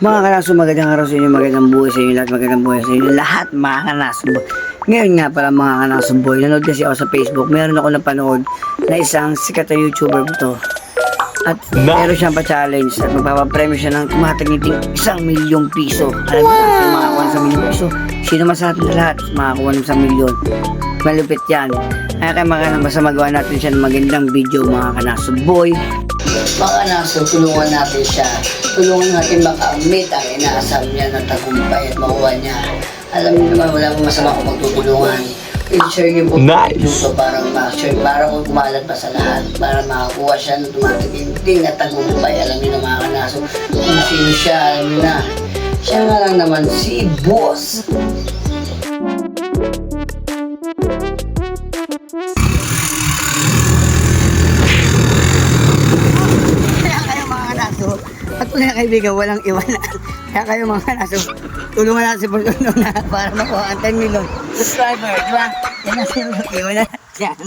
Mga kanaso, magandang araw sa inyo, magandang buhay sa inyo lahat, magandang buhay sa inyo lahat, mga kanaso. Ngayon nga pala mga kanaso boy, nanood kasi ako sa Facebook, meron ako napanood na isang sikat na YouTuber to. At meron siyang pa-challenge at magpapapremyo siya ng tumatagiting 1,000,000 piso. Alam mo kung makakuha ng 1,000,000 piso? Sino sa atin lahat makakuha ng 1,000,000? Malupit yan. Kaya basta magawa natin siya ng magandang video mga kanaso boy. Mga kanaso, tulungan natin siya. Tulungan natin makamit ang inaasam niya ng tagumpay at makuha niya. Alam niyo naman, wala pong masama kung magtutulungan. I-share niyo po ito para ma-share, para kung kumalat pa sa lahat, para makakuha siya ng tumatiginting at tagumpay. Alam niyo na mga kanaso, kung sino siya, alam niyo na. Siya nga lang naman si Boss. At kung na kaibigan, walang iwanan. Kaya kayo mga kanaso, tulungan natin si Portono na para makuha ang 10,000,000 subscriber, di ba? Yan ang iwanan. Yan.